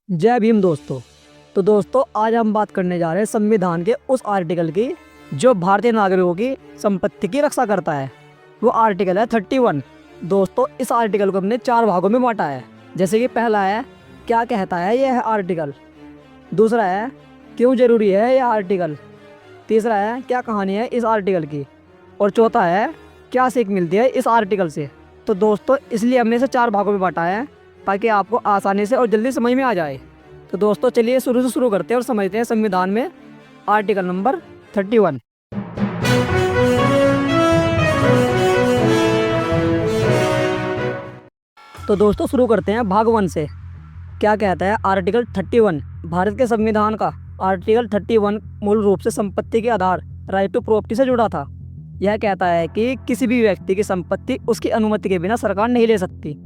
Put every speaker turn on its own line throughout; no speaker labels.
जय भीम दोस्तों। तो दोस्तों आज हम बात करने जा रहे हैं संविधान के उस आर्टिकल की जो भारतीय नागरिकों की संपत्ति की रक्षा करता है। वो आर्टिकल है 31। दोस्तों इस आर्टिकल को हमने 4 भागों में बांटा है। जैसे कि पहला है क्या कहता है यह आर्टिकल, दूसरा है क्यों जरूरी है यह आर्टिकल, तीसरा है क्या कहानी है इस आर्टिकल की, और चौथा है क्या सीख मिलती है इस आर्टिकल से। तो दोस्तों इसलिए हमने इसे 4 भागों में बांटा है ताकि आपको आसानी से और जल्दी समझ में आ जाए। तो दोस्तों चलिए शुरू से शुरू करते हैं और समझते हैं संविधान में आर्टिकल नंबर 31। तो दोस्तों शुरू करते हैं भाग 1 से। क्या कहता है आर्टिकल 31 भारत के संविधान का। आर्टिकल 31 मूल रूप से संपत्ति के आधार राइट टू प्रॉपर्टी से जुड़ा था। यह कहता है कि किसी भी व्यक्ति की संपत्ति उसकी अनुमति के बिना सरकार नहीं ले सकती,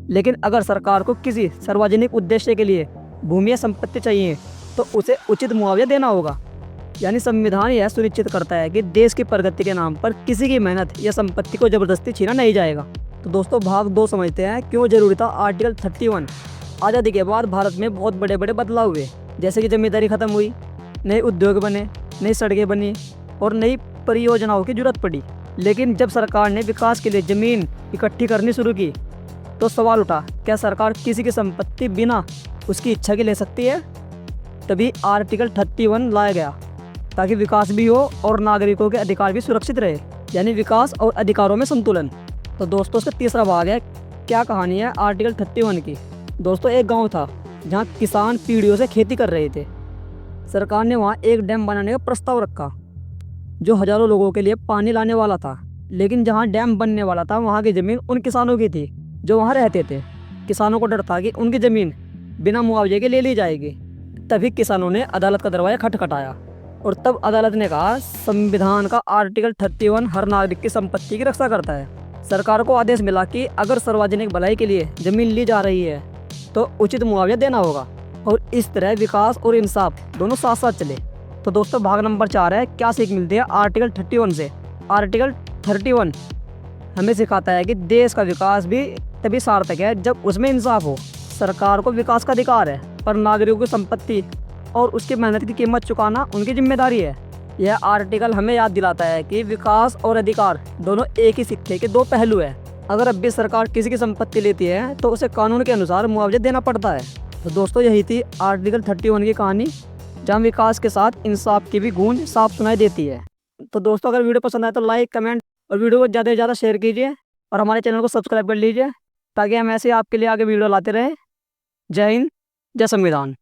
लेकिन अगर सरकार को किसी सार्वजनिक उद्देश्य के लिए भूमि या संपत्ति चाहिए तो उसे उचित मुआवजा देना होगा। यानी संविधान यह सुनिश्चित करता है कि देश की प्रगति के नाम पर किसी की मेहनत या संपत्ति को जबरदस्ती छीना नहीं जाएगा। तो दोस्तों भाग 2 समझते हैं क्यों जरूरी था आर्टिकल 31। आज़ादी के बाद भारत में बहुत बड़े बड़े बदलाव हुए, जैसे कि जमींदारी खत्म हुई, नए उद्योग बने, नई सड़कें बनी और नई परियोजनाओं की जरूरत पड़ी। लेकिन जब सरकार ने विकास के लिए जमीन इकट्ठी करनी शुरू की तो सवाल उठा, क्या सरकार किसी की संपत्ति बिना उसकी इच्छा की ले सकती है? तभी आर्टिकल 31 लाया गया ताकि विकास भी हो और नागरिकों के अधिकार भी सुरक्षित रहे, यानी विकास और अधिकारों में संतुलन। तो दोस्तों इसका तीसरा भाग है क्या कहानी है आर्टिकल 31 की। दोस्तों एक गांव था जहां किसान पीढ़ियों से खेती कर रहे थे। सरकार ने वहां एक डैम बनाने का प्रस्ताव रखा जो हजारों लोगों के लिए पानी लाने वाला था। लेकिन जहां डैम बनने वाला था वहां की ज़मीन उन किसानों की थी जो वहां रहते थे। किसानों को डर था कि उनकी ज़मीन बिना मुआवजे के ले ली जाएगी। तभी किसानों ने अदालत का दरवाजा खटखटाया और तब अदालत ने कहा संविधान का आर्टिकल 31 हर नागरिक की संपत्ति की रक्षा करता है। सरकार को आदेश मिला कि अगर सार्वजनिक भलाई के लिए जमीन ली जा रही है तो उचित मुआवजा देना होगा, और इस तरह विकास और इंसाफ दोनों साथ साथ चले। तो दोस्तों भाग नंबर 4 है क्या सीख मिलती है आर्टिकल 31 से। आर्टिकल 31 हमें सिखाता है कि देश का विकास भी तभी सार्थक है जब उसमें इंसाफ हो। सरकार को विकास का अधिकार है, पर नागरिकों की संपत्ति और उसकी मेहनत की कीमत चुकाना उनकी जिम्मेदारी है। यह आर्टिकल हमें याद दिलाता है कि विकास और अधिकार दोनों एक ही सिक्के के 2 पहलू हैं। अगर अब भी सरकार किसी की संपत्ति लेती है तो उसे कानून के अनुसार मुआवजा देना पड़ता है। तो दोस्तों यही थी आर्टिकल 31 की कहानी, जहाँ विकास के साथ इंसाफ की भी गूंज साफ सुनाई देती है। तो दोस्तों अगर वीडियो पसंद आए तो लाइक, कमेंट और वीडियो को ज़्यादा से ज़्यादा शेयर कीजिए और हमारे चैनल को सब्सक्राइब कर लीजिए ताकि हम ऐसे आपके लिए आगे वीडियो लाते रहें। जय हिंद, जय संविधान।